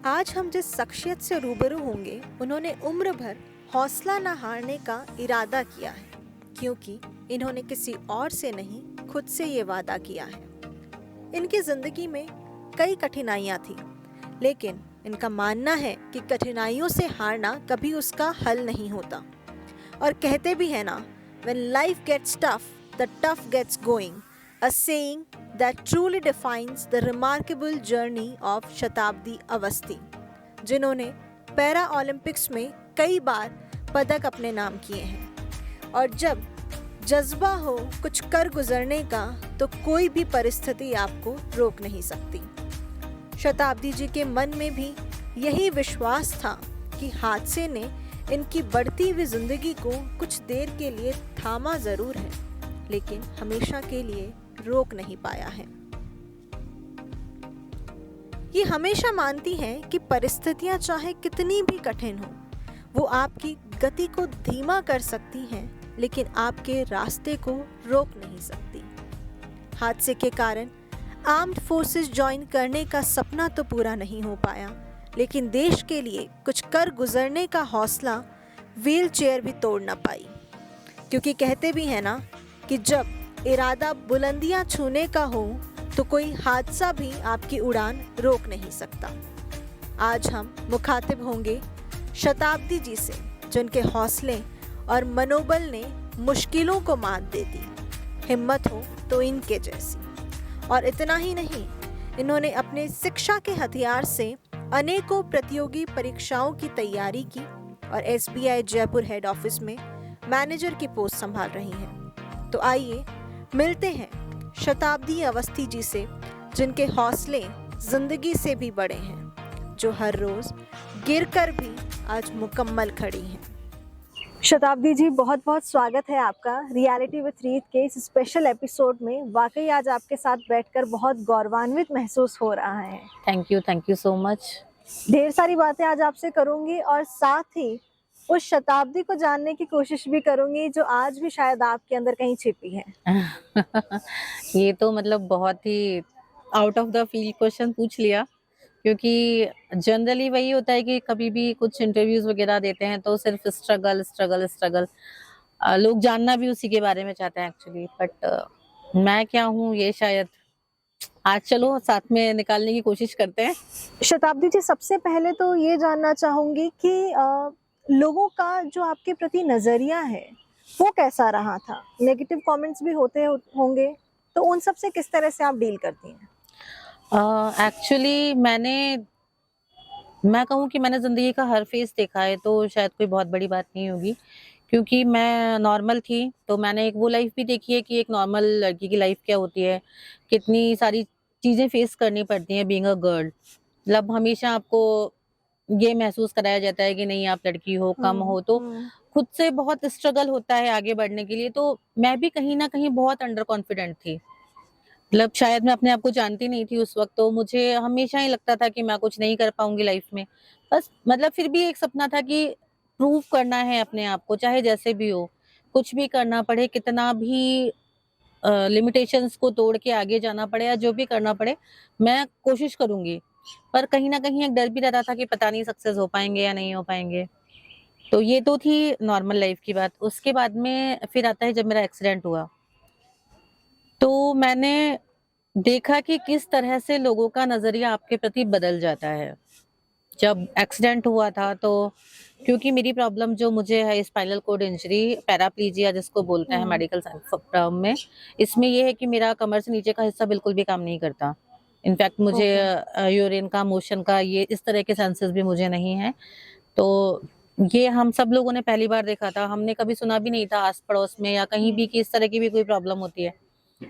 आज हम जिस शख्सियत से रूबरू होंगे उन्होंने उम्र भर हौसला न हारने का इरादा किया है, क्योंकि इन्होंने किसी और से नहीं खुद से ये वादा किया है। इनकी जिंदगी में कई कठिनाइयाँ थी, लेकिन इनका मानना है कि कठिनाइयों से हारना कभी उसका हल नहीं होता। और कहते भी है ना, when life gets tough, the tough gets going, a saying that truly defines the remarkable journey of शताब्दी अवस्थी, जिन्होंने पैरा ओलंपिक्स में कई बार पदक अपने नाम किए हैं। और जब जज्बा हो कुछ कर गुजरने का, तो कोई भी परिस्थिति आपको रोक नहीं सकती। शताब्दी जी के मन में भी यही विश्वास था कि हादसे ने इनकी बढ़ती हुई जिंदगी को कुछ देर के लिए थामा जरूर है, लेकिन हमेशा के लिए रोक नहीं पाया है। ये हमेशा मानती हैं कि परिस्थितियां चाहे कितनी भी कठिन हो, वो आपकी गति को धीमा कर सकती हैं, लेकिन आपके रास्ते को रोक नहीं सकती। हादसे के कारण आर्म्ड फोर्सेस ज्वाइन करने का सपना तो पूरा नहीं हो पाया, लेकिन देश के लिए कुछ कर गुजरने का हौसला व्हील चेयर भी तोड़ ना पाई। क्योंकि कहते भी हैं ना कि जब इरादा बुलंदियां छूने का हो, तो कोई हादसा भी आपकी उड़ान रोक नहीं सकता। आज हम मुखातिब होंगे शताब्दी जी से, जिनके हौसले और मनोबल ने मुश्किलों को मात दे दी। हिम्मत हो तो इनके जैसी। और इतना ही नहीं, इन्होंने अपने शिक्षा के हथियार से अनेकों प्रतियोगी परीक्षाओं की तैयारी की और SBI जयपुर हेड ऑफिस में मैनेजर की पोस्ट संभाल रही हैं। तो आइए मिलते हैं शताब्दी अवस्थी जी से, जिनके हौसले जिंदगी से भी बड़े हैं, जो हर रोज गिरकर भी आज मुकम्मल खड़ी हैं। शताब्दी जी, बहुत बहुत स्वागत है आपका रियलिटी विथ रीत के इस स्पेशल एपिसोड में। वाकई आज आपके साथ बैठकर बहुत गौरवान्वित महसूस हो रहा है। Thank you so much. ढेर सारी बातें आज आपसे करूंगी और साथ ही उस शताब्दी को जानने की कोशिश भी करूंगी जो आज भी शायद आपके अंदर कहीं छिपी है। ये तो मतलब बहुत ही out of the field question पूछ लिया, क्योंकि जनरली वही होता है कि कभी भी कुछ इंटरव्यूज वगैरह देते हैं तो सिर्फ स्ट्रगल स्ट्रगल स्ट्रगल, लोग जानना भी उसी के बारे में चाहते हैं एक्चुअली। बट मैं क्या हूँ ये शायद आज चलो साथ में निकालने की कोशिश करते हैं। शताब्दी जी, सबसे पहले तो ये जानना चाहूंगी कि लोगों का जो आपके प्रति नजरिया है वो कैसा रहा था। नेगेटिव कमेंट्स भी होते होंगे, तो उन सब से किस तरह से आप डील करती हैं? एक्चुअली मैं कहूँ कि मैंने जिंदगी का हर फेज देखा है, तो शायद कोई बहुत बड़ी बात नहीं होगी, क्योंकि मैं नॉर्मल थी। तो मैंने एक वो लाइफ भी देखी है कि एक नॉर्मल लड़की की लाइफ क्या होती है, कितनी सारी चीजें फेस करनी पड़ती हैं बीइंग अ गर्ल। मतलब हमेशा आपको ये महसूस कराया जाता है कि नहीं आप लड़की हो, कम हो, तो खुद से बहुत स्ट्रगल होता है आगे बढ़ने के लिए। तो मैं भी कहीं ना कहीं बहुत अंडर कॉन्फिडेंट थी, मतलब शायद मैं अपने आप को जानती नहीं थी उस वक्त। तो मुझे हमेशा ही लगता था कि मैं कुछ नहीं कर पाऊंगी लाइफ में। बस मतलब फिर भी एक सपना था कि प्रूव करना है अपने आप को, चाहे जैसे भी हो, कुछ भी करना पड़े, कितना भी लिमिटेशंस को तोड़ के आगे जाना पड़े या जो भी करना पड़े, मैं कोशिश करूंगी। पर कहीं ना कहीं एक डर भी रहता था कि पता नहीं सक्सेस हो पाएंगे या नहीं हो पाएंगे। तो ये तो थी नॉर्मल लाइफ की बात। उसके बाद में फिर आता है जब मेरा एक्सीडेंट हुआ, तो मैंने देखा कि किस तरह से लोगों का नजरिया आपके प्रति बदल जाता है। जब एक्सीडेंट हुआ था, तो क्योंकि मेरी प्रॉब्लम जो मुझे है स्पाइनल कोड इंजरी, पैराप्लीजिया जिसको बोलते हैं मेडिकल टर्म में, इसमें ये है कि मेरा कमर से नीचे का हिस्सा बिल्कुल भी काम नहीं करता। इनफैक्ट मुझे यूरिन का, मोशन का, ये इस तरह के सेंसेस भी मुझे नहीं है। तो ये हम सब लोगों ने पहली बार देखा था, हमने कभी सुना भी नहीं था आस पड़ोस में या कहीं भी कि इस तरह की भी कोई प्रॉब्लम होती है।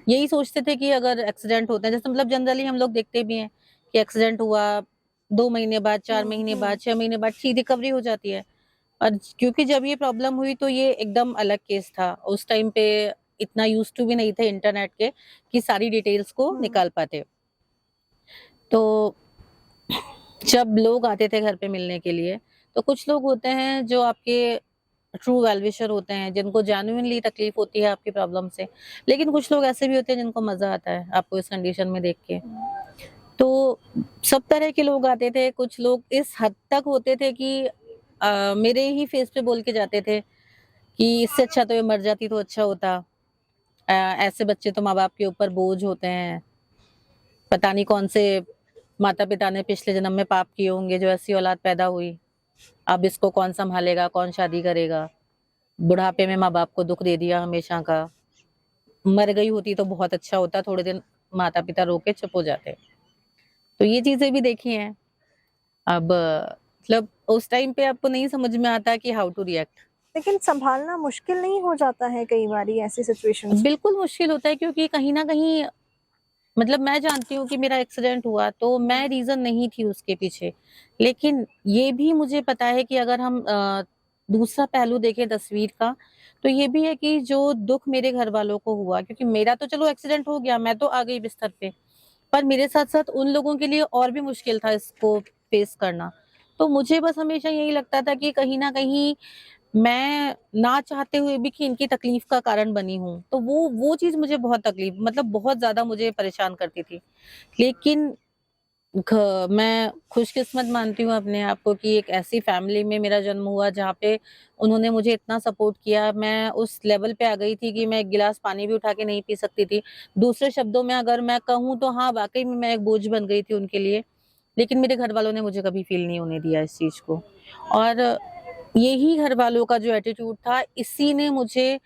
यही सोचते थे कि अगर एक्सीडेंट होता है, जैसे मतलब जनरली हम लोग देखते भी हैं कि एक्सीडेंट हुआ 2 महीने बाद, 4 महीने बाद, 6 महीने बाद ठीक रिकवरी हो जाती है। और क्योंकि जब ये प्रॉब्लम हुई तो ये एकदम अलग केस था। उस टाइम पे इतना यूज टू भी नहीं थे इंटरनेट के कि सारी डिटेल्स को निकाल पाते। तो जब लोग आते थे घर पे मिलने के लिए, तो कुछ लोग होते हैं जो आपके ट्रू वेलविशर होते हैं, जिनको जेन्युइनली तकलीफ होती है आपकी प्रॉब्लम से। लेकिन कुछ लोग ऐसे भी होते हैं जिनको मजा आता है आपको इस कंडीशन में देख के। तो सब तरह के लोग आते थे, कुछ लोग इस हद तक होते थे कि मेरे ही फेस पे बोल के जाते थे कि इससे अच्छा तो ये मर जाती तो अच्छा होता। ऐसे बच्चे तो माँ-बाप के ऊपर बोझ होते हैं। पता नहीं कौन से माता-पिता ने पिछले जन्म में पाप किए होंगे जो ऐसी औलाद पैदा हुई। अब इसको कौन सँभालेगा, कौन शादी करेगा? बुढ़ापे में माँ-बाप को दुःख दे दिया हमेशा का। मर गई होती तो बहुत अच्छा होता, थोड़े दिन माता-पिता रो के चुप हो जाते। तो ये चीज़ें भी देखी हैं। अब मतलब उस टाइम पे आपको नहीं समझ में आता कि हाउ टू रिएक्ट। लेकिन संभालना मुश्किल नहीं हो जाता है कई बारी ऐसी सिचुएशंस? बिल्कुल मुश्किल होता है क्योंकि कहीं न कहीं मतलब मैं जानती हूँ कि मेरा एक्सीडेंट हुआ तो मैं रीज़न नहीं थी उसके पीछे। लेकिन ये भी मुझे पता है कि अगर हम दूसरा पहलू देखें तस्वीर का, तो ये भी है कि जो दुःख मेरे घरवालों को हुआ क्योंकि मेरा तो चलो एक्सीडेंट हो गया, मैं तो आ गई बिस्तर पे। पर मेरे साथ-साथ उन लोगों के लिए और भी मुश्किल था इसको फेस करना। तो मुझे बस हमेशा यही लगता था कि कहीं न कहीं मैं ना चाहते हुए भी कि इनकी तकलीफ का कारण बनी हूँ। तो वो चीज़ मुझे बहुत तकलीफ मतलब बहुत ज़्यादा मुझे परेशान करती थी। लेकिन मैं खुशकिस्मत मानती हूँ अपने आप को कि एक ऐसी फैमिली में मेरा जन्म हुआ जहाँ पे उन्होंने मुझे इतना सपोर्ट किया। मैं उस लेवल पे आ गई थी कि मैं 1 गिलास पानी भी उठा के नहीं पी सकती थी। दूसरे शब्दों में अगर मैं कहूँ तो हाँ, वाक़ई में मैं एक बोझ बन गई थी उनके लिए। लेकिन मेरे घरवालों ने मुझे कभी फ़ील नहीं होने दिया इस चीज़ को। और यही घरवालों का जो एटीट्यूड था, इसी ने मुझे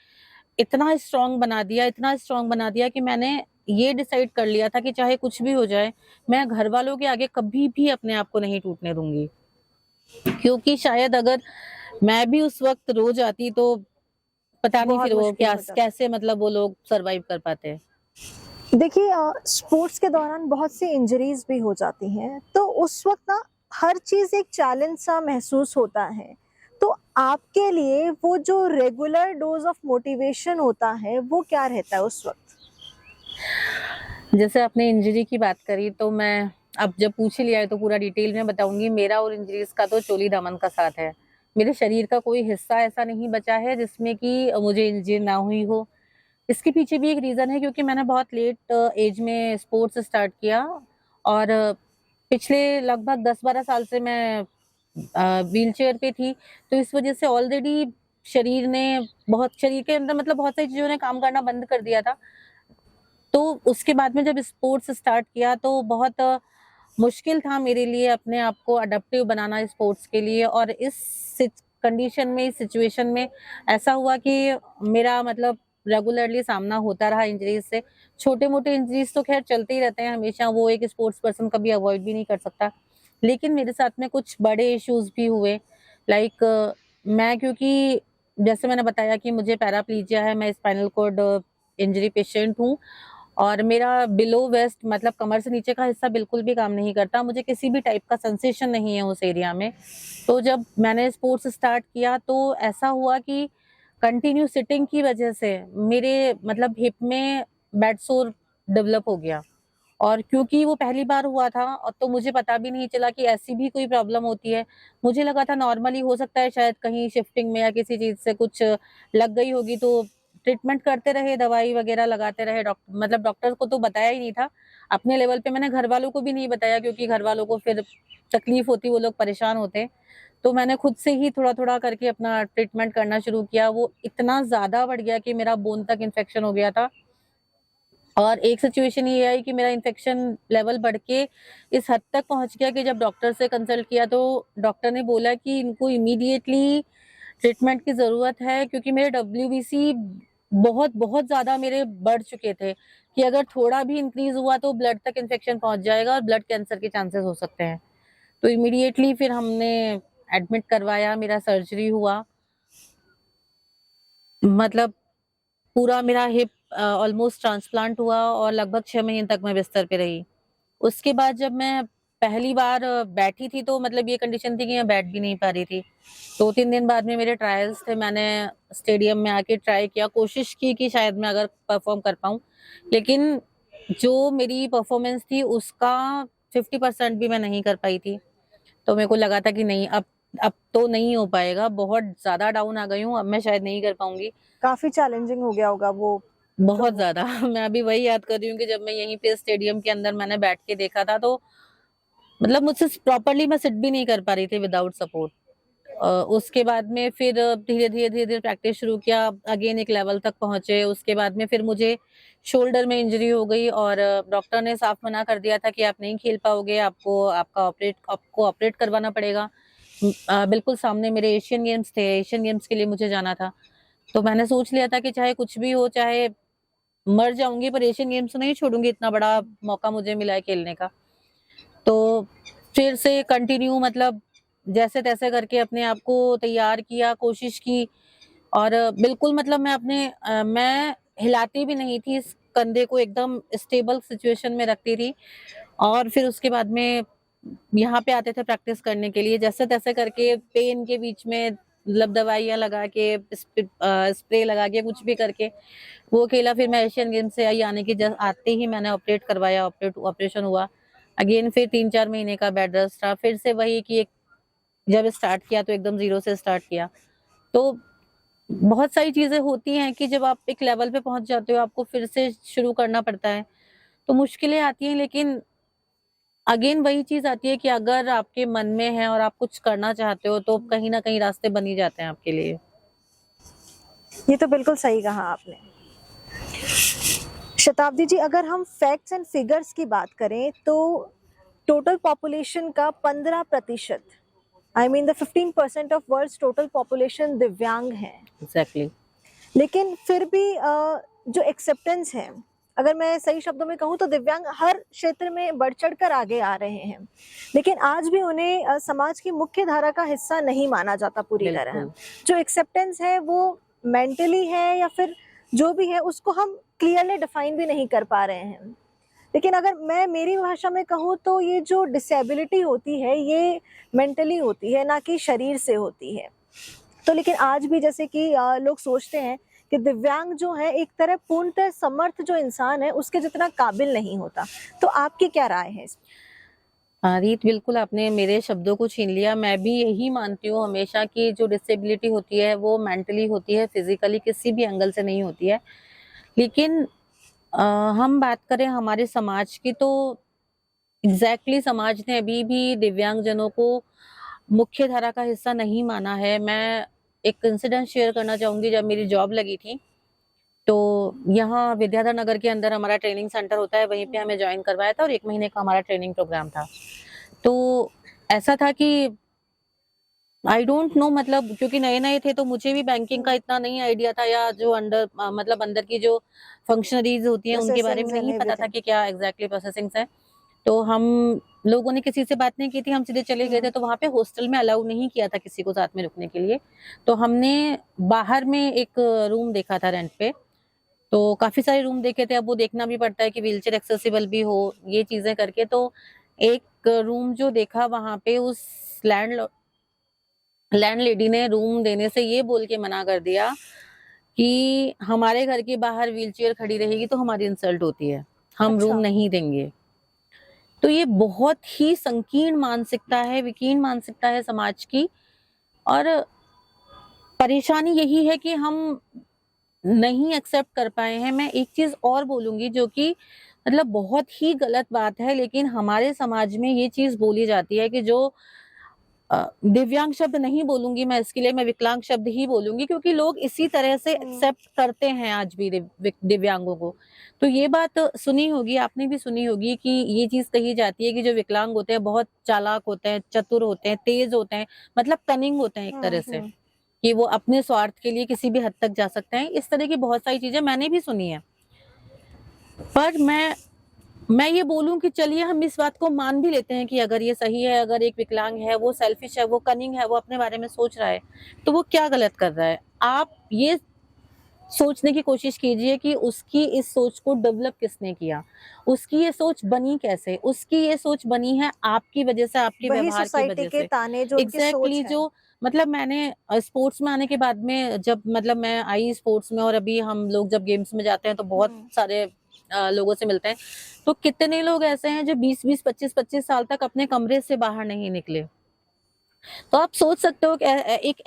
इतना स्ट्रॉन्ग बना दिया कि मैंने ये डिसाइड कर लिया था कि चाहे कुछ भी हो जाए, मैं घरवालों के आगे कभी भी अपने आप को नहीं टूटने दूँगी। क्योंकि शायद अगर मैं भी उस वक़्त रो जाती तो पता नहीं बहुत फिर वो मुश्किल क्या हो जाता कैसे मतलब वो लोग सर्वाइव कर पाते। है। देखिए स्पोर्ट्स के दौरान बहुत सी इंजरीज़ भी हो जाती हैं, तो उस वक़्त ना हर चीज़ एक चैलेंज सा महसूस होता है। तो आपके लिए वो जो रेगुलर डोज़ ऑफ मोटिवेशन होता है, वो क्या रहता है उस वक़्त? जैसे आपने इंजरी की बात करी तो मैं अब जब पूछ ही लिया है तो पूरा डिटेल में बताऊँगी। मेरा और इंजरीज़ का तो चोली दामन का साथ है। मेरे शरीर का कोई हिस्सा ऐसा नहीं बचा है जिसमें कि मुझे इंजरी ना हुई हो। इसके पीछे भी एक रीज़न है क्योंकि मैंने बहुत लेट एज में स्पोर्ट्स स्टार्ट किया और पिछले लगभग 10-12 साल से मैं व्हीलचेयर पे थी, तो इस वज़ह से ऑलरेडी शरीर के अंदर मतलब बहुत सारी चीज़ों ने काम करना बंद कर दिया था। तो उसके बाद में जब स्पोर्ट्स स्टार्ट किया तो बहुत मुश्किल था मेरे लिए अपने आप को अडैप्टिव बनाना स्पोर्ट्स के लिए और कंडीशन में इस सिचुएशन में ऐसा हुआ कि मेरा मतलब रेगुलरली सामना होता रहा इंजरीज से। छोटे-मोटे इंजरीज तो ख़ैर चलते ही रहते हैं हमेशा, वो एक स्पोर्ट्स पर्सन कभी अवॉइड भी नहीं कर सकता। लेकिन मेरे साथ में कुछ बड़े इश्यूज़ भी हुए लाइक मैं क्योंकि जैसे मैंने बताया कि मुझे पैराप्लीजिया है, मैं स्पाइनल कॉर्ड इंजरी पेशेंट हूँ और मेरा बिलो वेस्ट मतलब कमर से नीचे का हिस्सा बिल्कुल भी काम नहीं करता। मुझे किसी भी टाइप का सेंसेशन नहीं है उस एरिया में। तो जब मैंने स्पोर्ट्स स्टार्ट किया तो ऐसा हुआ कि कंटिन्यू सिटिंग की वजह से मेरे मतलब हिप में बेड सोर डेवलप हो गया। और क्योंकि वो पहली बार हुआ था और तो मुझे पता भी नहीं चला कि ऐसी भी कोई प्रॉब्लम होती है। मुझे लगा था नॉर्मली हो सकता है शायद कहीं शिफ्टिंग में या किसी चीज़ से कुछ लग गई होगी तो ट्रीटमेंट करते रहे, दवाई वगैरह लगाते रहे मतलब डॉक्टर को तो बताया ही नहीं था। अपने लेवल पे मैंने घरवालों को भी नहीं बताया क्योंकि घरवालों को फिर तकलीफ होती, वो लोग परेशान होते। तो मैंने खुद से ही थोड़ा-थोड़ा करके अपना ट्रीटमेंट करना शुरू किया। वो इतना ज़्यादा बढ़ गया कि मेरा बोन तक इन्फेक्शन हो गया था। और एक सिचुएशन ये आई कि मेरा इन्फेक्शन लेवल बढ़ के इस हद तक पहुँच गया कि जब डॉक्टर से कंसल्ट किया तो डॉक्टर ने बोला कि इनको इमीडिएटली ट्रीटमेंट की ज़रूरत है क्योंकि मेरे डब्ल्यूबीसी बहुत ज़्यादा मेरे बढ़ चुके थे कि अगर थोड़ा भी इंक्रीज़ हुआ तो ब्लड तक इन्फेक्शन पहुँच जाएगा और ब्लड कैंसर के चांसेस हो सकते हैं। तो इमीडिएटली फिर हमने एडमिट करवाया, मेरा सर्जरी हुआ। मतलब पूरा मेरा हिप ऑलमोस्ट ट्रांसप्लांट हुआ और लगभग 6 महीने तक मैं बिस्तर पे रही। उसके बाद जब मैं पहली बार बैठी थी तो मतलब ये कंडीशन थी कि मैं बैठ भी नहीं पा रही थी। 2-3 दिन बाद में मेरे ट्रायल्स थे, मैंने स्टेडियम में आके ट्राई किया, कोशिश की कि शायद मैं अगर परफ़ॉर्म कर पाऊँ। लेकिन जो मेरी परफ़ॉर्मेंस थी उसका 50% भी मैं नहीं कर पाई थी। तो मेरे को लगा था कि नहीं अब तो नहीं हो पाएगा, बहुत ज़्यादा डाउन आ गई हूँ, अब मैं शायद नहीं कर पाऊँगी। काफ़ी चैलेंजिंग हो गया होगा वो बहुत तो ज़्यादा। मैं अभी वही याद कर रही हूँ कि जब मैं यहीं पे स्टेडियम के अंदर मैंने बैठ के देखा था, तो मतलब मुझसे प्रॉपर्ली मैं सिट भी नहीं कर पा रही थी विदाउट सपोर्ट। उसके बाद में फिर धीरे-धीरे प्रैक्टिस शुरू किया, अगेन एक लेवल तक पहुँचे। उसके बाद में फिर मुझे शोल्डर में इंजरी हो गई और डॉक्टर ने साफ मना कर दिया था कि आप नहीं खेल पाओगे, आपको ऑपरेट करवाना पड़ेगा। बिल्कुल सामने मेरे एशियन गेम्स थे, एशियन गेम्स के लिए मुझे जाना था। तो मैंने सोच लिया था कि चाहे कुछ भी हो, चाहे मर जाऊँगी पर एशियन गेम्स तो नहीं छोड़ूँगी, इतना बड़ा मौका मुझे मिला है खेलने का। तो फिर से कंटिन्यू मतलब जैसे-तैसे करके अपने आप को तैयार किया, कोशिश की और बिल्कुल मतलब मैं हिलाती भी नहीं थी, इस कंधे को एकदम स्टेबल सिचुएशन में रखती थी और फिर उसके बाद में यहाँ पे आते थे प्रैक्टिस करने के लिए, जैसे-तैसे करके पेन के बीच में मतलब दवाइयाँ लगा के, स्प्रे लगा के, कुछ भी करके वो खेला। फिर मैं एशियन गेम्स से आई, आने के आते ही मैंने ऑपरेट करवाया, ऑपरेशन हुआ। अगेन फिर 3-4 महीने का बेड रेस्ट था। फिर से वही कि एक जब स्टार्ट किया तो एकदम ज़ीरो से स्टार्ट किया। तो बहुत सारी चीज़ें होती हैं कि जब आप एक लेवल पे पहुँच जाते हो, आपको फिर से शुरू करना पड़ता है। तो मुश्किलें आती हैं, लेकिन अगेन वही चीज़ आती है कि अगर आपके मन में है और आप कुछ करना चाहते हो, तो कहीं न कहीं रास्ते बन ही जाते हैं आपके लिए। ये तो बिल्कुल सही कहा आपने। शताब्दी जी, अगर हम फैक्ट्स एंड फिगर्स की बात करें तो टोटल पॉपुलेशन का 15%, I mean the 15% of world's total population दिव्यांग है। एग्ज़ैक्टली। लेकिन फिर भी जो एक्सेप्टेंस है, अगर मैं सही शब्दों में कहूँ तो दिव्यांग हर क्षेत्र में बढ़ चढ़ कर आगे आ रहे हैं, लेकिन आज भी उन्हें समाज की मुख्य धारा का हिस्सा नहीं माना जाता पूरी तरह। बिल्कुल। जो एक्सेप्टेंस है वो मेंटली है या फिर जो भी है उसको हम क्लियरली डिफाइन भी नहीं कर पा रहे हैं। लेकिन अगर मैं मेरी भाषा में कहूँ तो ये जो डिसेबिलिटी होती है ये मेंटली होती है, ना कि शरीर से होती है। तो लेकिन आज भी जैसे कि लोग सोचते हैं कि दिव्यांग जो है एक तरह पूर्णतः समर्थ जो इंसान है उसके जितना काबिल नहीं होता। तो आपकी क्या राय है इस हाँ, रीत बिल्कुल आपने मेरे शब्दों को छीन लिया। मैं भी यही मानती हूँ हमेशा कि जो डिसेबिलिटी होती है वो मेंटली होती है, फिज़िकली किसी भी एंगल से नहीं होती है। लेकिन हम बात करें हमारे समाज की, तो एग्ज़ैक्टली समाज ने अभी भी दिव्यांगजनों को मुख्य धारा का हिस्सा नहीं माना है। मैं एक इंसिडेंट शेयर करना चाहूँगी। जब मेरी जॉब लगी थी, तो यहाँ विद्याधर नगर के अंदर हमारा ट्रेनिंग सेंटर होता है, वहीं पे हमें जॉइन करवाया था और 1 महीने का हमारा ट्रेनिंग प्रोग्राम था। तो ऐसा था कि आई डोंट नो, मतलब क्योंकि नए-नए थे तो मुझे भी बैंकिंग का इतना नहीं आइडिया था, या जो मतलब अंदर की जो फंक्शनरीज़ होती हैं उनके बारे में प्रोसेसिंग्स एंड नहीं पता था एवरीथिंग? कि क्या एग्ज़ैक्टली प्रोसेसिंग्स हैं। तो हम लोगों ने किसी से बात नहीं की थी, हम सीधे चले गए थे। तो वहाँ पे हॉस्टल में अलाउ नहीं किया था किसी को साथ में रुकने के लिए। तो हमने बाहर में एक रूम देखा था रेंट पे। तो काफ़ी सारे रूम देखे थे, अब वो देखना भी पड़ता है कि व्हीलचेयर एक्सेसिबल भी हो, ये चीज़ें करके। तो एक रूम जो देखा वहाँ पे, उस लैंडलेडी ने रूम देने से ये बोल के मना कर दिया कि हमारे घर के बाहर व्हीलचेयर खड़ी रहेगी तो हमारी इंसल्ट होती है, हम रूम अच्छा। नहीं देंगे। तो ये बहुत ही संकीर्ण मानसिकता है, विकीर्ण मानसिकता है समाज की। और परेशानी यही है कि हम नहीं एक्सेप्ट कर पाए हैं। मैं एक चीज़ और बोलूँगी जो कि मतलब बहुत ही गलत बात है, लेकिन हमारे समाज में ये चीज़ बोली जाती है कि जो दिव्यांग शब्द नहीं बोलूँगी मैं इसके लिए, मैं विकलांग शब्द ही बोलूँगी, क्योंकि लोग इसी तरह से एक्सेप्ट करते हैं आज भी दिव्यांगों को। तो ये बात सुनी होगी, आपने भी सुनी होगी कि ये चीज़ कही जाती है कि जो विकलांग होते हैं बहुत चालाक होते हैं, चतुर होते हैं, तेज़ होते हैं, मतलब कनिंग होते हैं एक तरह से, कि वो अपने स्वार्थ के लिए किसी भी हद तक जा सकते हैं। इस तरह की बहुत सारी चीज़ें मैंने भी सुनी हैं। पर मैं ये बोलूँ कि चलिए हम इस बात को मान भी लेते हैं कि अगर ये सही है, अगर एक विकलांग है, वो सेल्फिश है, वो कनिंग है, वो अपने बारे में सोच रहा है, तो वो क्या गलत कर रहा है? आप ये सोचने की कोशिश कीजिए कि उसकी इस सोच को डेवलप किसने किया? उसकी ये सोच बनी कैसे? उसकी ये सोच बनी है आपकी वजह से, आपके वही व्यवहार की सोसाइटी वजह के से। ताने जो उनकी सोच एग्ज़ैक्टली, है। जो मतलब मैंने स्पोर्ट्स में आने के बाद में, जब मतलब मैं आई स्पोर्ट्स में और अभी हम लोग जब गेम्स में जाते हैं तो बहुत सारे लोगों से मिलते हैं। तो कितने लोग ऐसे हैं जो 20-20, 25-25 साल तक अपने कमरे से बाहर नहीं निकले। तो आप सोच सकते हो कि एक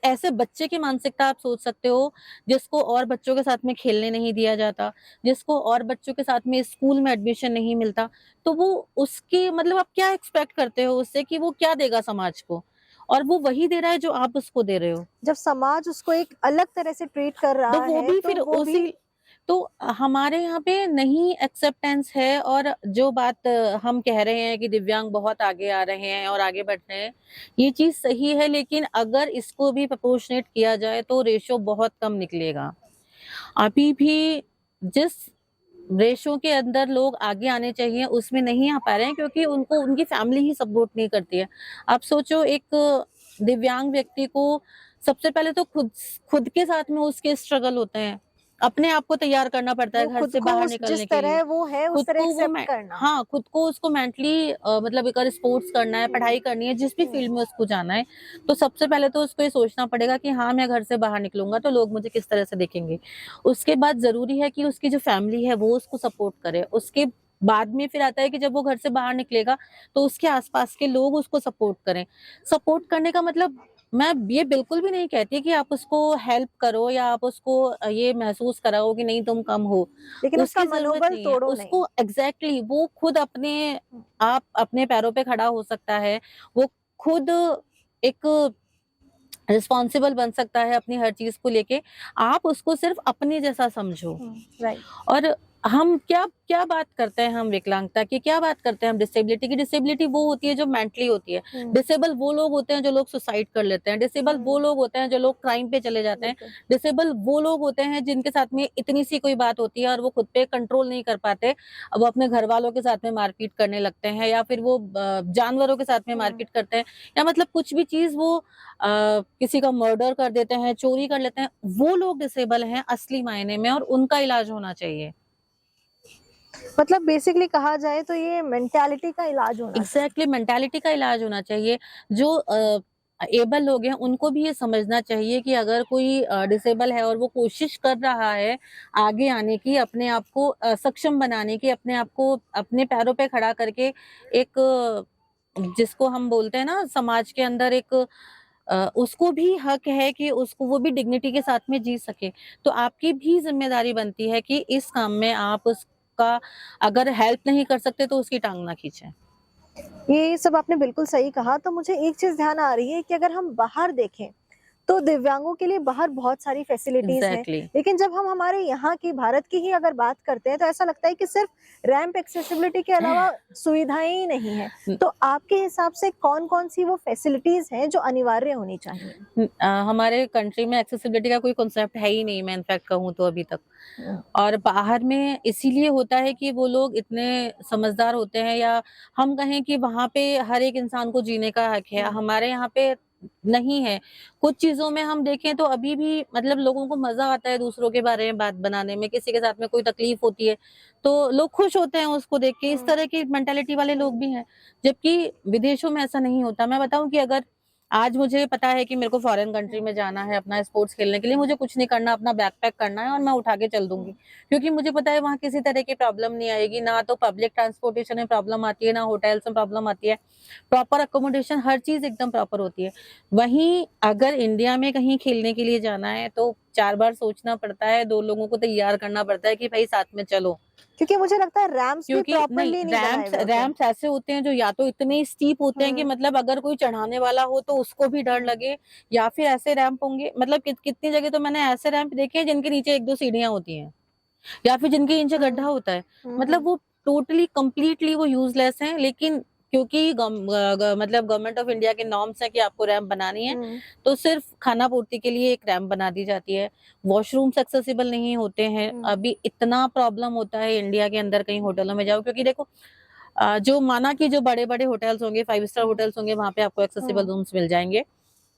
ऐसे बच्चे की मानसिकता आप सोच सकते हो, जिसको और बच्चों के साथ में खेलने नहीं दिया जाता, जिसको और बच्चों के साथ में स्कूल में एडमिशन नहीं मिलता, तो वो उसकी मतलब आप क्या एक्सपेक्ट करते हो उससे कि वो क्या देगा समाज को? और वो वही दे रहा है जो आप उसको दे रहे हो। जब समाज उसको एक अलग तरह से ट्रीट कर तो रहा वो है भी तो फिर वो भी उसी तो हमारे यहाँ पे नहीं एक्सेप्टेंस है। और जो बात हम कह रहे हैं कि दिव्यांग बहुत आगे आ रहे हैं और आगे बढ़ रहे हैं, ये चीज सही है, लेकिन अगर इसको भी प्रोपोर्शनेट किया जाए तो रेशो बहुत कम निकलेगा। अभी भी जिस रेशो के अंदर लोग आगे आने चाहिए उसमें नहीं आ पा रहे हैं, क्योंकि उनको उनकी फैमिली ही सपोर्ट नहीं करती है। आप सोचो, एक दिव्यांग व्यक्ति को सबसे पहले तो खुद खुद के साथ में उसके स्ट्रगल होते हैं, अपने आप को तैयार करना पड़ता है वो घर खुद से को बाहर उस जिस निकलने के लिए। तरह वो है उस खुद तरह को वो एक्सेप्ट करना। हाँ, खुद को उसको मेंटली मतलब अगर स्पोर्ट्स करना है, पढ़ाई करनी है, जिस भी फील्ड में उसको जाना है, तो सबसे पहले तो उसको ये सोचना पड़ेगा कि हाँ, मैं घर से बाहर निकलूंगा तो लोग मुझे किस तरह से देखेंगे। उसके बाद जरूरी है कि उसकी जो फैमिली है वो उसको सपोर्ट करे। उसके बाद में फिर आता है कि जब वो घर से बाहर निकलेगा तो उसके आसपास के लोग उसको सपोर्ट करें। सपोर्ट करने का मतलब मैं ये बिल्कुल भी नहीं कहती कि आप उसको हेल्प करो या आप उसको ये महसूस कराओ कि नहीं तुम कम हो। लेकिन उसका उसकी जरूरत मनोबल नहीं है तोड़ो नहीं। उसको। एग्जैक्टली वो खुद अपने आप अपने पैरों पे खड़ा हो सकता है। वो खुद एक रिस्पॉन्सिबल बन सकता है अपनी हर चीज को लेके। आप उसको सिर्फ अपने जैसा समझो। राइट। और हम क्या क्या बात करते हैं, हम विकलांगता की क्या बात करते हैं, हम डिसेबिलिटी की। डिसेबिलिटी वो होती है जो मेंटली होती है। डिसेबल वो लोग होते हैं जो लोग सुसाइड कर लेते हैं। डिसेबल वो लोग होते हैं जो लोग क्राइम पे चले जाते हैं। बिल्कुल। डिसेबल वो लोग होते हैं जिनके साथ में इतनी सी कोई बात होती है और वो खुद पे कंट्रोल नहीं कर पाते, अब वो अपने घर वालों के साथ में मारपीट करने लगते हैं, या फिर वो जानवरों के साथ में मारपीट करते हैं, या मतलब कुछ भी चीज वो किसी का मर्डर कर देते हैं, चोरी कर लेते हैं। वो लोग डिसेबल हैं असली मायने में, और उनका इलाज होना चाहिए। मतलब बेसिकली कहा जाए तो ये मेंटालिटी का इलाज होना चाहिए। एग्जैक्टली मेंटालिटी का इलाज होना चाहिए। जो एबल लोग हैं उनको भी ये समझना चाहिए कि अगर कोई डिसेबल है और वो कोशिश कर रहा है आगे आने की, अपने आप को सक्षम बनाने की, अपने आप को अपने पैरों पे खड़ा करके एक जिसको हम बोलते हैं ना समाज के अंदर एक उसको भी हक है कि उसको वो भी डिग्निटी के साथ में जी सके। तो आपकी भी जिम्मेदारी बनती है कि इस काम में आप उसका अगर हेल्प नहीं कर सकते तो उसकी टांग ना खींचें। ये सब आपने बिल्कुल सही कहा। तो मुझे एक चीज़ ध्यान आ रही है कि अगर हम बाहर देखें, तो दिव्यांगों के लिए बाहर बहुत सारी फैसिलिटीज़ हैं। एग्जैक्टली। लेकिन जब हम हमारे यहाँ की, भारत की ही अगर बात करते हैं, तो ऐसा लगता है कि सिर्फ रैंप एक्सेसिबिलिटी के अलावा सुविधाएँ ही नहीं हैं। तो आपके हिसाब से कौन-कौन सी वो फैसिलिटीज़ हैं जो अनिवार्य होनी चाहिए? हमारे कंट्री में एक्सेसिबिलिटी का कोई कॉन्सेप्ट है ही नहीं, मैं इनफैक्ट कहूँ तो अभी तक। और बाहर में इसीलिए होता है कि वो लोग इतने समझदार होते हैं, या हम कहें कि वहाँ पे हर एक इंसान को जीने का हक है। हमारे यहाँ पे नहीं है। कुछ चीजों में हम देखें तो अभी भी मतलब लोगों को मजा आता है दूसरों के बारे में बात बनाने में। किसी के साथ में कोई तकलीफ होती है तो लोग खुश होते हैं उसको देख के। इस तरह की मेंटालिटी वाले लोग भी हैं, जबकि विदेशों में ऐसा नहीं होता। मैं बताऊं कि अगर आज मुझे पता है कि मेरे को फॉरेन कंट्री में जाना है अपना स्पोर्ट्स खेलने के लिए, मुझे कुछ नहीं करना, अपना बैकपैक करना है और मैं उठा के चल दूंगी, क्योंकि मुझे पता है वहाँ किसी तरह की प्रॉब्लम नहीं आएगी। ना तो पब्लिक ट्रांसपोर्टेशन में प्रॉब्लम आती है, ना होटल्स में प्रॉब्लम आती है। प्रॉपर अकोमोडेशन, हर चीज एकदम प्रॉपर होती है। वहीं अगर इंडिया में कहीं खेलने के लिए जाना है तो 4 बार सोचना पड़ता है, 2 लोगों को तैयार करना पड़ता है कि भाई साथ में चलो। क्योंकि मुझे लगता है रैंप्स भी क्योंकि नहीं, प्रॉपर्ली नहीं बनाए रैंप्स हुए होते हैं। रैंप्स ऐसे होते हैं जो या तो इतने स्टीप होते हैं कि मतलब अगर कोई चढ़ाने वाला हो तो उसको भी डर लगे, या फिर ऐसे रैंप होंगे मतलब कितनी जगह तो मैंने ऐसे रैंप देखे हैं जिनके नीचे 1-2 सीढ़ियां होती हैं, या फिर जिनके नीचे गड्ढा होता है। मतलब वो टोटली कंप्लीटली वो यूजलेस हैं। लेकिन क्योंकि मतलब गवर्नमेंट ऑफ इंडिया के नॉर्म्स है कि आपको रैंप बनानी है, तो सिर्फ खाना पूर्ति के लिए एक रैंप बना दी जाती है। वॉशरूम्स एक्सेसिबल नहीं होते हैं। अभी इतना प्रॉब्लम होता है इंडिया के अंदर कहीं होटलों में जाओ, क्योंकि देखो जो माना कि जो बड़े बड़े होटल्स होंगे, 5 स्टार होटल्स होंगे, वहां पे आपको एक्सेसिबल रूम्स मिल जाएंगे,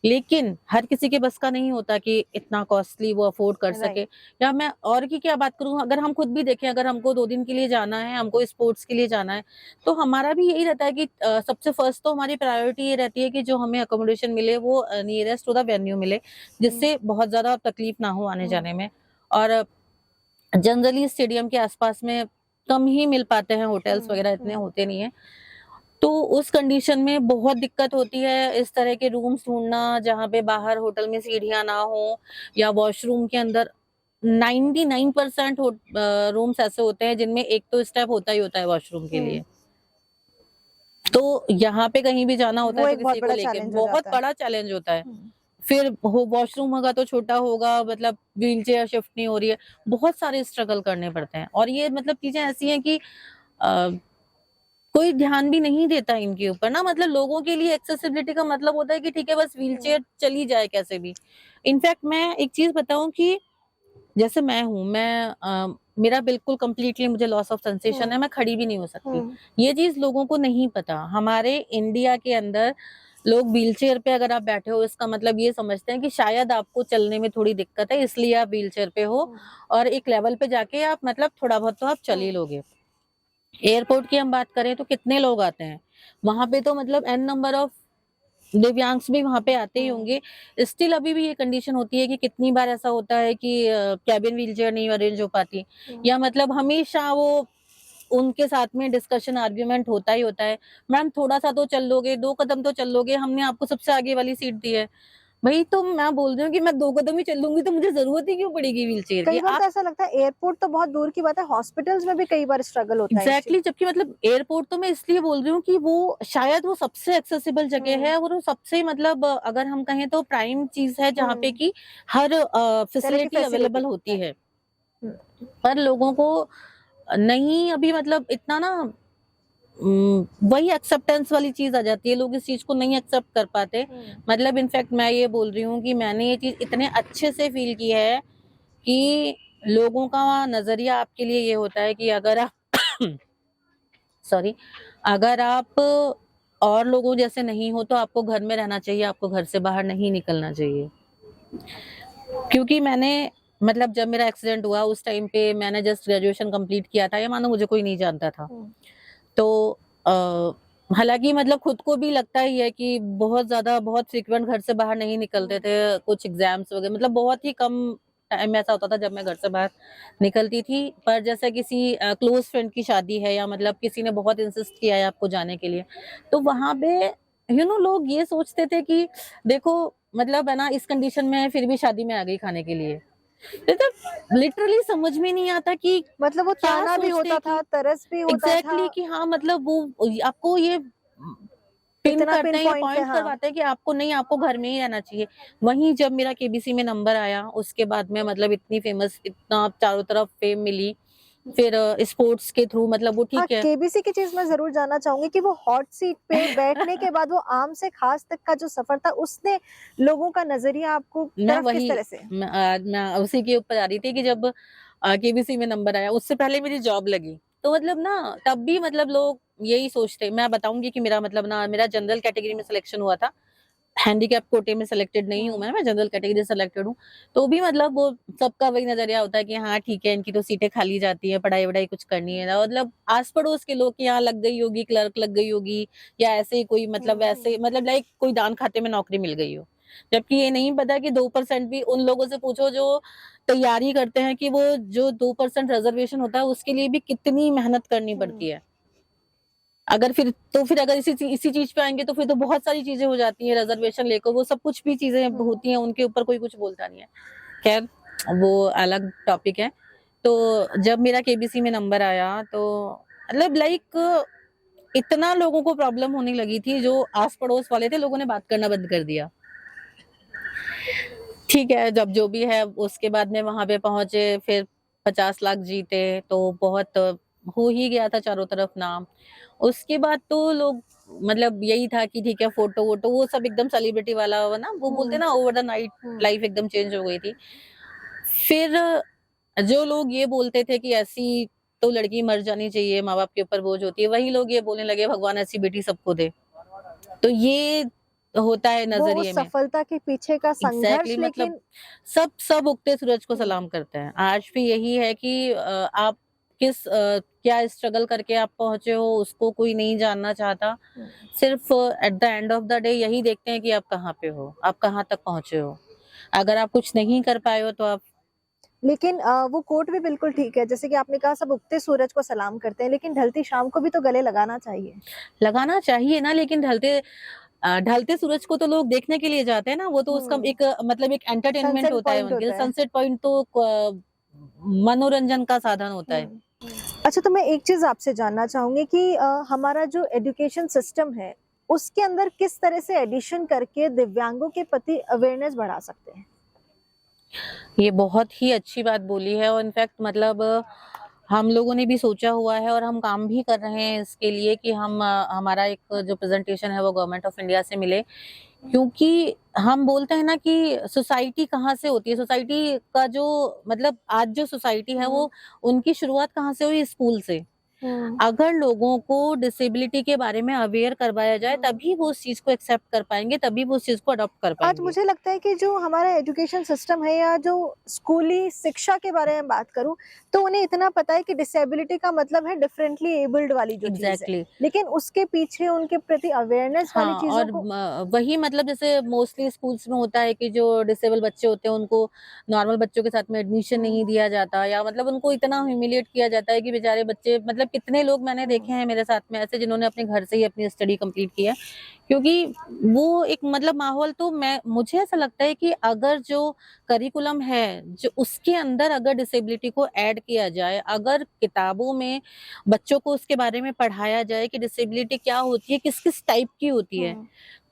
लेकिन हर किसी के बस का नहीं होता कि इतना कॉस्टली वो अफोर्ड कर सके। राइट। या मैं और की क्या बात करूं, अगर हम खुद भी देखें, अगर हमको 2 दिन के लिए जाना है, हमको स्पोर्ट्स के लिए जाना है, तो हमारा भी यही रहता है कि सबसे फर्स्ट तो हमारी प्रायोरिटी ये रहती है कि जो हमें अकोमोडेशन मिले वो नियरेस्ट टू द वेन्यू मिले, जिससे बहुत ज्यादा तकलीफ ना हो आने जाने में। और जनरली स्टेडियम के आसपास में कम ही मिल पाते हैं, होटल्स वगैरह इतने होते नहीं है। तो उस कंडीशन में बहुत दिक्कत होती है इस तरह के रूम्स ढूंढना जहाँ पे बाहर होटल में सीढ़ियां ना हो या वॉशरूम के अंदर 99% रूम्स ऐसे होते हैं जिनमें एक तो स्टेप होता ही होता है वॉशरूम के लिए। तो यहाँ पे कहीं भी जाना होता वो है तो एक बहुत किसी को बड़ा लेके चैलेंज हो बहुत जाता है। बड़ा चैलेंज होता है। फिर हो वॉशरूम होगा तो छोटा होगा, मतलब व्हील चेयर शिफ्ट नहीं हो रही है, बहुत सारे स्ट्रगल करने पड़ते हैं। और ये मतलब चीजें ऐसी हैं कि कोई ध्यान भी नहीं देता इनके ऊपर ना। मतलब लोगों के लिए एक्सेसिबिलिटी का मतलब होता है कि ठीक है बस व्हील चेयर चली जाए कैसे भी। इनफैक्ट मैं एक चीज बताऊं कि जैसे मैं हूँ, मेरा बिल्कुल कंप्लीटली मुझे लॉस ऑफ सेंसेशन है, मैं खड़ी भी नहीं हो सकती। ये चीज लोगों को नहीं पता। हमारे इंडिया के अंदर लोग व्हील चेयर पे अगर आप बैठे हो इसका मतलब ये समझते हैं कि शायद आपको चलने में थोड़ी दिक्कत है इसलिए आप व्हील चेयर पे हो, और एक लेवल पे जाके आप मतलब थोड़ा बहुत तो आप चल ही लोगे। एयरपोर्ट की हम बात करें तो कितने लोग आते हैं वहां पे, तो मतलब एन नंबर ऑफ दिव्यांग्स भी वहां पे आते ही होंगे। स्टिल अभी भी ये कंडीशन होती है कि कितनी बार ऐसा होता है कि कैबिन व्हीलचेयर नहीं अरेंज हो पाती, या मतलब हमेशा वो उनके साथ में डिस्कशन आर्ग्यूमेंट होता ही होता है। मैम थोड़ा सा तो चल लोगे, 2 कदम तो चल लोगे, हमने आपको सबसे आगे वाली सीट दी है। भाई तो मैं बोल रही हूँ कि मैं 2 कदम ही चल लूंगी तो मुझे जरूरत ही क्यों पड़ेगी व्हील चेयर की। कई बार आप तो ऐसा लगता है एयरपोर्ट तो बहुत दूर की बात है, हॉस्पिटल्स में भी कई बार स्ट्रगल होता है इस एग्जैक्टली चीज। जबकि मतलब एयरपोर्ट तो मैं इसलिए बोल रही हूँ कि वो शायद वो सबसे एक्सेसिबल जगह है, और वो सबसे मतलब अगर हम कहें तो प्राइम चीज है जहाँ पे कि हर तरह की फैसिलिटी फैसिलिटी अवेलेबल होती है। हम्म। पर लोगों को नहीं अभी मतलब इतना ना वही एक्सेप्टेंस वाली चीज आ जाती है, लोग इस चीज को नहीं एक्सेप्ट कर पाते। मतलब इनफैक्ट मैं ये बोल रही हूँ कि मैंने ये चीज इतने अच्छे से फील की है कि लोगों का नजरिया आपके लिए ये होता है कि अगर आप सॉरी, अगर आप और लोगों जैसे नहीं हो तो आपको घर में रहना चाहिए, आपको घर से बाहर नहीं निकलना चाहिए। क्योंकि मैंने मतलब जब मेरा एक्सीडेंट हुआ उस टाइम पे मैंने जस्ट ग्रेजुएशन कंप्लीट किया था, या मानो मुझे कोई नहीं जानता था। तो हालांकि मतलब खुद को भी लगता ही है कि बहुत ज्यादा बहुत फ्रिक्वेंट घर से बाहर नहीं निकलते थे, कुछ एग्जाम्स वगैरह मतलब बहुत ही कम टाइम ऐसा होता था जब मैं घर से बाहर निकलती थी। पर जैसे किसी क्लोज फ्रेंड की शादी है या मतलब किसी ने बहुत इंसिस्ट किया है आपको जाने के लिए, तो वहां पे लोग ये सोचते थे कि देखो मतलब है ना इस कंडीशन में है फिर भी शादी में आ गई खाने के लिए। तो लिटरली समझ में नहीं आता कि मतलब वो क्या ताना भी सोचते होता हैं था, कि तरस भी होता था। एग्जैक्टली कि हाँ मतलब वो आपको ये पिन इतना करते पिन हैं या पॉइंट है, पॉइंट हाँ। करवाते हैं कि आपको नहीं, आपको घर में ही रहना चाहिए। वहीं जब मेरा केबीसी में नंबर आया उसके बाद में मतलब इतनी फेमस, इतना चारों तरफ फेम मिली, फिर स्पोर्ट्स के थ्रू मतलब वो हाँ, ठीक है। केबीसी की चीज मैं जरूर जानना चाहूंगी कि वो हॉट सीट पे बैठने के बाद वो आम से खास तक का जो सफर था उसने लोगों का नजरिया आपको मैं तरफ किस वही तरह से। मैं उसी के ऊपर आ रही थी कि जब केबीसी में नंबर आया उससे पहले मेरी जॉब लगी, तो मतलब ना तब भी मतलब लोग यही सोचते। मैं बताऊंगी कि मेरा मतलब ना मेरा जनरल कैटेगरी में सिलेक्शन हुआ था, हैंडीकैप कोटे में सिलेक्टेड नहीं हूँ मैं जनरल कैटेगरी सेलेक्टेड हूँ। तो भी मतलब वो सबका वही नजरिया होता है कि हाँ ठीक है इनकी तो सीटें खाली जाती है, पढ़ाई वढ़ाई कुछ करनी है ना, मतलब आस पड़ोस के लोग के यहाँ लग गई होगी, क्लर्क लग गई होगी, या ऐसे ही कोई मतलब वैसे मतलब लाइक कोई दान खाते में नौकरी मिल गई हो। जबकि ये नहीं पता कि 2% भी उन लोगों से पूछो जो तैयारी करते हैं कि वो जो 2% रिजर्वेशन होता है उसके लिए भी कितनी मेहनत करनी पड़ती है। अगर फिर तो फिर अगर इसी चीज पे आएंगे तो फिर तो बहुत सारी चीजें हो जाती हैं, रिजर्वेशन लेकर वो सब कुछ भी चीजें होती हैं, उनके ऊपर कोई कुछ बोलता नहीं है। खैर वो अलग टॉपिक है। तो जब मेरा केबीसी में नंबर आया तो मतलब लाइक इतना लोगों को प्रॉब्लम होने लगी थी, जो आस पड़ोस वाले थे लोगों ने बात करना बंद कर दिया। ठीक है जब जो भी है उसके बाद में वहां पे पहुंचे, फिर 50 लाख जीते, तो बहुत हो ही गया था चारों तरफ नाम। उसके बाद तो लोग मतलब यही था कि ठीक है फोटो वोटो वो सब एकदम सेलिब्रिटी वाला हुआ ना, वो बोलते ना ओवर द नाइट लाइफ एकदम चेंज हो गई थी। फिर जो लोग ये बोलते थे कि ऐसी तो लड़की मर जानी चाहिए, माँ बाप के ऊपर बोझ होती है, वही लोग ये बोलने लगे भगवान ऐसी बेटी सबको दे। तो ये होता है वो उस नजरिए में। सफलता के पीछे का एग्जैक्टली संघर्ष, मतलब लेकिन सब उगते सूरज को सलाम करते हैं। आज भी यही है कि आप क्या स्ट्रगल करके आप पहुंचे हो उसको कोई नहीं जानना चाहता। सिर्फ at the end of the day यही देखते हैं कि आप कहाँ पे हो, आप कहाँ तक पहुंचे हो। अगर आप कुछ नहीं कर पाए हो तो आप लेकिन वो कोट भी बिल्कुल ठीक है, जैसे कि आपने कहा सब उगते सूरज को सलाम करते हैं, लेकिन ढलती शाम को भी तो गले लगाना चाहिए। लगाना चाहिए ना, लेकिन ढलते सूरज को तो लोग देखने के लिए जाते हैं ना, वो तो उसका हुँ, एक मतलब एक एंटरटेनमेंट सनसेट होता है पॉइंट उनके लिए, होता है। सनसेट पॉइंट तो मनोरंजन का साधन होता है। हुँ। अच्छा, तो मैं एक चीज़ आपसे जानना चाहूँगी कि हमारा जो एजुकेशन सिस्टम है, उसके अंदर किस तरह से एडिशन करके दिव्यांगों के प्रति अवेयरनेस बढ़ा सकते हैं? ये बहुत ही अच्छी बात बोली है, और इनफैक्ट मतलब हम लोगों ने भी सोचा हुआ है और हम काम भी कर रहे हैं इसके लिए कि हमारा एक जो प्रेजेंटेशन है वो गवर्नमेंट ऑफ इंडिया से मिले, क्योंकि हम बोलते हैं ना कि सोसाइटी कहाँ से होती है, सोसाइटी का जो मतलब आज जो सोसाइटी है हुँ, वो उनकी शुरुआत कहाँ से हुई, स्कूल से। हुँ, अगर लोगों को डिसेबिलिटी के बारे में अवेयर करवाया जाए हुँ। तभी वो उस चीज को एक्सेप्ट कर पाएंगे, तभी वो उस चीज को अडॉप्ट कर आज पाएंगे। मुझे लगता है कि जो हमारा एजुकेशन सिस्टम है या जो स्कूली शिक्षा के बारे में बात करूं, तो उन्हें इतना पता है कि डिसेबिलिटी का मतलब है डिफरेंटली एबल्ड वाली जो चीज है, एग्जैक्टली। लेकिन उसके पीछे उनके प्रति अवेयरनेस वाली हाँ, चीजों और को। वही मतलब जैसे मोस्टली स्कूल्स में होता है कि जो डिसेबल बच्चे होते हैं उनको नॉर्मल बच्चों के साथ में एडमिशन हम्म, नहीं दिया जाता, या मतलब उनको इतना ह्यूमिलिएट किया जाता है कि बेचारे बच्चे, मतलब कितने लोग मैंने देखे हम्म, हैं मेरे साथ में ऐसे जिन्होंने अपने घर से ही अपनी स्टडी कंप्लीट की है, क्योंकि वो एक मतलब माहौल, तो मैं मुझे ऐसा लगता है कि अगर जो करिकुलम है जो उसके अंदर अगर डिसेबिलिटी को ऐड किया जाए, अगर किताबों में बच्चों को उसके बारे में पढ़ाया जाए कि डिसेबिलिटी क्या होती है, किस किस टाइप की होती है, हम्म,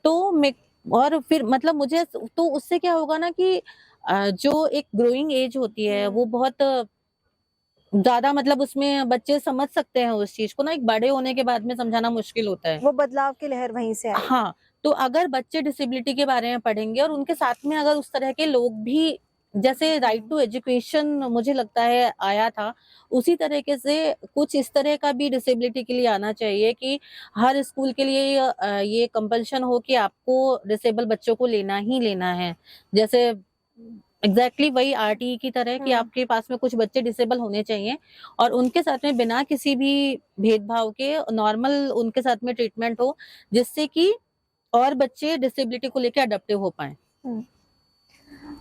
तो मैं और फिर मतलब मुझे तो उससे क्या होगा ना कि जो एक ग्रोइंग एज होती है वो हम्म, बहुत ज्यादा मतलब उसमें बच्चे समझ सकते हैं उस चीज को ना, एक बड़े होने के बाद में समझाना मुश्किल होता है। वो बदलाव की लहर वहीं से आएगी। हाँ, तो अगर बच्चे डिसेबिलिटी के बारे में पढ़ेंगे और उनके साथ में अगर उस तरह के लोग भी, जैसे राइट हम्म, टू एजुकेशन मुझे लगता है आया था, उसी तरीके से कुछ इस तरह का भी डिसेबिलिटी के लिए आना चाहिए कि हर स्कूल के लिए ये कंपल्शन हो कि आपको डिसेबल बच्चों को लेना ही लेना है। जैसे एग्जैक्टली वही आरटीई की तरह कि हम्म। आपके पास में कुछ बच्चे डिसेबल होने चाहिए और उनके साथ में बिना किसी भी भेदभाव के नॉर्मल उनके साथ में ट्रीटमेंट हो, जिससे कि और बच्चे डिसेबिलिटी को लेके अडॉप्टिव हो पाएं। हम्म।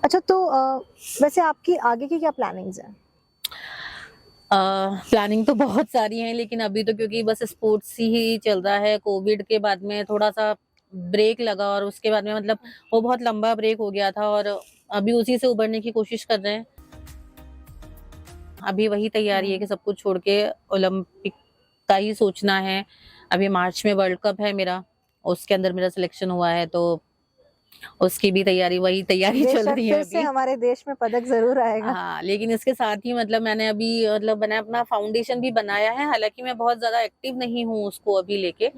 अच्छा, तो वैसे आपकी आगे की क्या प्लानिंग्स हैं? प्लानिंग तो बहुत सारी हैं, लेकिन अभी तो क्योंकि बस स्पोर्ट्स ही चल रहा है, कोविड के बाद में थोड़ा सा ब्रेक लगा और उसके बाद में मतलब वो बहुत लंबा ब्रेक हो गया था, और अभी उसी से उभरने की कोशिश कर रहे हैं। अभी वही तैयारी है हम्म। कि सब कुछ छोड़ के ओलंपिक का ही सोचना है। अभी मार्च में वर्ल्ड कप है मेरा, उसके अंदर मेरा सिलेक्शन हुआ है, तो उसकी भी तैयारी, वही तैयारी चल बेशक रही है फिर से अभी। हमारे देश में पदक जरूर आएगा। हाँ, लेकिन इसके साथ ही मतलब मैंने अभी मतलब मैंने अपना फाउंडेशन भी बनाया है, हालांकि मैं बहुत ज्यादा एक्टिव नहीं हूँ उसको अभी लेके,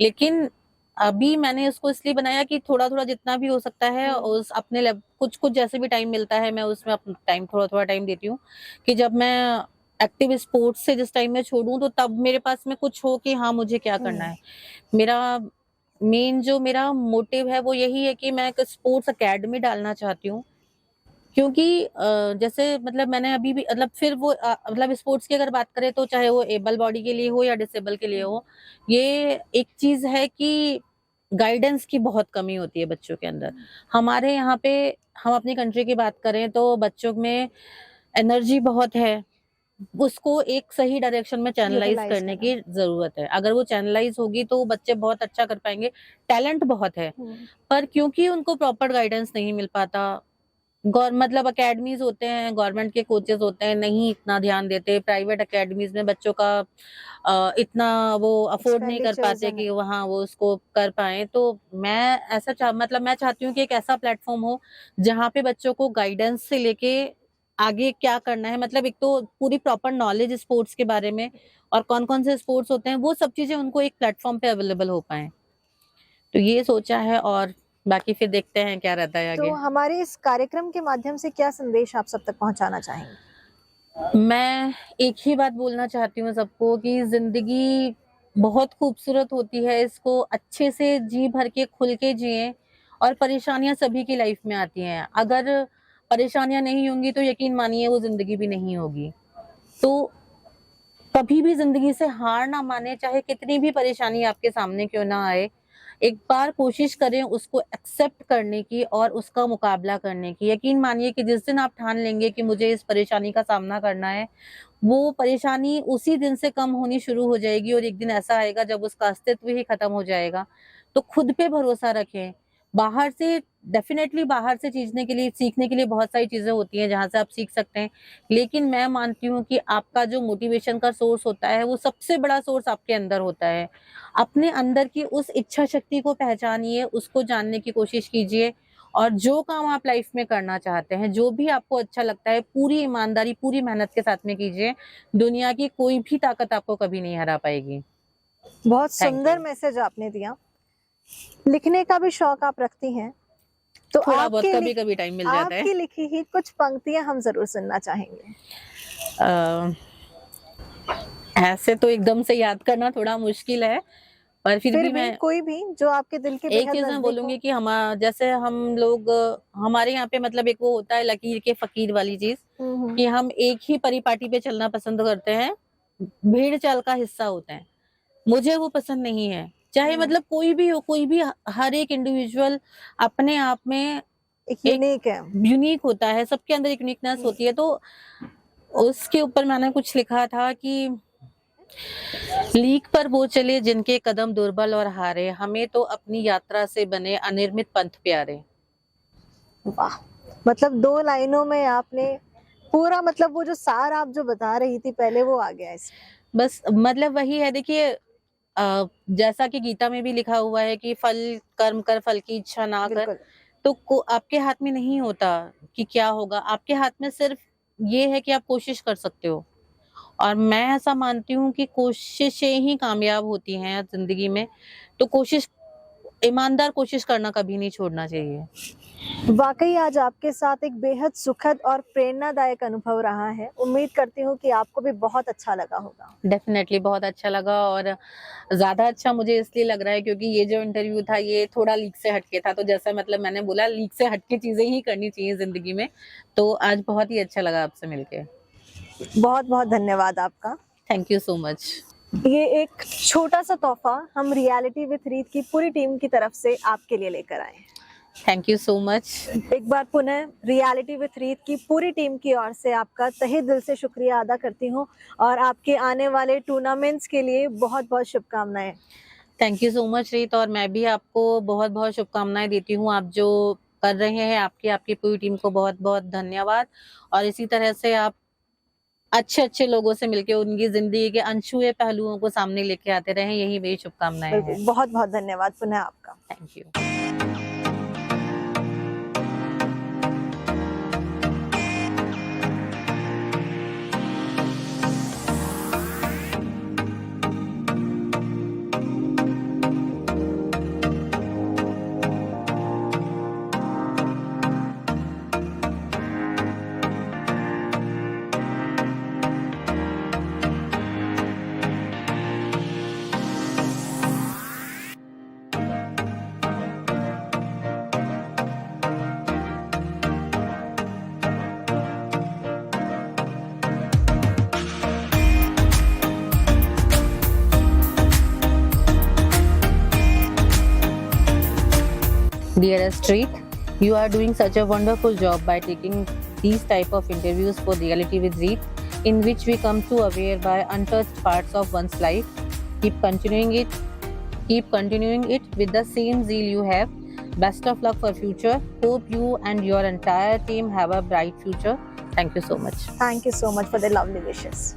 लेकिन अभी मैंने उसको इसलिए बनाया कि थोड़ा थोड़ा जितना भी हो सकता है हम्म, उस अपने कुछ कुछ जैसे भी टाइम मिलता है मैं उसमें अपना टाइम थोड़ा थोड़ा टाइम देती हूँ, कि जब मैं एक्टिव स्पोर्ट्स से जिस टाइम में छोड़ूं तो तब मेरे पास में कुछ हो कि हाँ मुझे क्या करना हम्म, है। मेरा मेन जो मेरा मोटिव है वो यही है कि मैं एक स्पोर्ट्स एकेडमी डालना चाहती हूँ, क्योंकि जैसे मतलब मैंने अभी भी मतलब फिर वो मतलब स्पोर्ट्स की अगर बात करें तो चाहे वो एबल बॉडी के लिए हो या डिसेबल के लिए हम्म, हो, ये एक चीज है कि गाइडेंस की बहुत कमी होती है बच्चों के अंदर। हमारे यहाँ पे हम अपनी कंट्री की बात करें तो बच्चों में एनर्जी बहुत है, उसको एक सही डायरेक्शन में चैनलाइज यूटिलाइज करने करना। की जरूरत है। अगर वो चैनलाइज होगी तो बच्चे बहुत अच्छा कर पाएंगे, टैलेंट बहुत है, हम्म, पर क्योंकि उनको प्रॉपर गाइडेंस नहीं मिल पाता, गौर मतलब अकेडमीज होते हैं, गवर्नमेंट के कोचेस होते हैं, नहीं इतना ध्यान देते, प्राइवेट अकेडमीज में बच्चों का इतना वो अफोर्ड नहीं कर एक्सपेंडिचर्स पाते हैं। कि वहाँ वो उसको कर पाए। तो मैं ऐसा मतलब मैं चाहती हूँ कि एक ऐसा प्लेटफॉर्म हो जहाँ पे बच्चों को गाइडेंस से लेके आगे क्या करना है, मतलब एक तो पूरी प्रॉपर नॉलेज स्पोर्ट्स के बारे में और कौन कौन से स्पोर्ट्स होते हैं वो सब चीजें उनको एक प्लेटफॉर्म पे अवेलेबल हो पाए। तो ये सोचा है, और बाकी फिर देखते हैं क्या रहता है तो आगे। हमारे इस कार्यक्रम के माध्यम से क्या संदेश आप सब तक पहुंचाना चाहेंगे? मैं एक ही बात बोलना चाहती हूँ सबको कि जिंदगी बहुत खूबसूरत होती है, इसको अच्छे से जी भर के खुल के जिए, और परेशानियां सभी की लाइफ में आती हैं, अगर परेशानियां नहीं होंगी तो यकीन मानिए वो जिंदगी भी नहीं होगी। तो कभी भी जिंदगी से हार ना माने, चाहे कितनी भी परेशानी आपके सामने क्यों ना आए, एक बार कोशिश करें उसको एक्सेप्ट करने की और उसका मुकाबला करने की। यकीन मानिए कि जिस दिन आप ठान लेंगे कि मुझे इस परेशानी का सामना करना है, वो परेशानी उसी दिन से कम होनी शुरू हो जाएगी और एक दिन ऐसा आएगा जब उसका अस्तित्व ही खत्म हो जाएगा। तो खुद पे भरोसा रखें। बाहर से डेफिनेटली बाहर से सीखने के लिए बहुत सारी चीजें होती हैं जहां से आप सीख सकते हैं, लेकिन मैं मानती हूँ कि आपका जो मोटिवेशन का सोर्स होता है वो सबसे बड़ा सोर्स आपके अंदर होता है। अपने अंदर की उस इच्छा शक्ति को पहचानिए, उसको जानने की कोशिश कीजिए और जो काम आप लाइफ में करना चाहते हैं, जो भी आपको अच्छा लगता है, पूरी ईमानदारी, पूरी मेहनत के साथ में कीजिए। दुनिया की कोई भी ताकत आपको कभी नहीं हरा पाएगी। बहुत Thank सुंदर you. मैसेज आपने दिया। लिखने का भी शौक आप रखती हैं, तो थोड़ा बहुत आपके कभी कभी टाइम मिल जाता है। आपकी लिखी ही कुछ पंक्तियां हम जरूर सुनना चाहेंगे। ऐसे तो एकदम से याद करना थोड़ा मुश्किल है, पर फिर भी मैं कोई भी जो आपके दिल के एक बेहद चीज मैं नजदीक बोलूंगी हो। कि जैसे हम लोग हमारे यहाँ पे मतलब एक वो होता है लकीर के फकीर वाली चीज कि हम एक ही परिपाटी पे चलना पसंद करते हैं, भीड़ चाल का हिस्सा होते हैं। मुझे वो पसंद नहीं है। चाहे मतलब कोई भी हो, कोई भी, हर एक इंडिविजुअल अपने आप में एक यूनिक होता है, सबके अंदर एक यूनिकनेस होती है। तो उसके ऊपर मैंने कुछ लिखा था कि लीक पर वो चले जिनके कदम दुर्बल और हारे, हमें तो अपनी यात्रा से बने अनिर्मित पंथ प्यारे। वाह, मतलब 2 लाइनों में आपने पूरा, मतलब वो जो सार आप जो बता रही थी पहले वो आ गया इसमें। बस मतलब वही है, देखिए जैसा कि गीता में भी लिखा हुआ है कि फल कर्म कर, फल की इच्छा ना कर। तो आपके हाथ में नहीं होता कि क्या होगा, आपके हाथ में सिर्फ ये है कि आप कोशिश कर सकते हो। और मैं ऐसा मानती हूँ कि कोशिशें ही कामयाब होती हैं जिंदगी में। तो ईमानदार कोशिश करना कभी नहीं छोड़ना चाहिए। वाकई आज आपके साथ एक बेहद सुखद और प्रेरणादायक अनुभव रहा है। उम्मीद करती हूँ कि आपको भी बहुत अच्छा लगा होगा। डेफिनेटली बहुत अच्छा लगा, और ज्यादा अच्छा मुझे इसलिए लग रहा है क्योंकि ये जो इंटरव्यू था ये थोड़ा लीक से हटके था। तो जैसा मतलब मैंने बोला, लीक से हटके चीजें ही करनी चाहिए जिंदगी में। तो आज बहुत ही अच्छा लगा आपसे मिलके। बहुत बहुत धन्यवाद आपका। Thank you so much. ये एक छोटा सा तोहफा हम रियलिटी विद रीत की पूरी टीम की तरफ से आपके लिए लेकर आए। Thank you so much. एक बार पुनः रियलिटी विद रीत की पूरी टीम की ओर से आपका तहे दिल से शुक्रिया अदा करती हूँ और आपके आने वाले टूर्नामेंट्स के लिए बहुत बहुत शुभकामनाएं। थैंक यू सो मच रीत, और मैं भी आपको बहुत बहुत शुभकामनाएं देती हूँ। आप जो कर रहे हैं, आपकी पूरी टीम को बहुत बहुत धन्यवाद। और इसी तरह से आप अच्छे लोगों से मिलके उनकी जिंदगी के अनछुए पहलुओं को सामने लेके आते रहें, यही मेरी शुभकामनाएं हैं। बहुत बहुत धन्यवाद पुनः आपका। Thank you. Dearest Reet, you are doing such a wonderful job by taking these type of interviews for Reality with Reet, in which we come to aware by untouched parts of one's life. Keep continuing it with the same zeal you have. Best of luck for future. Hope you and your entire team have a bright future. Thank you so much. Thank you so much for the lovely wishes.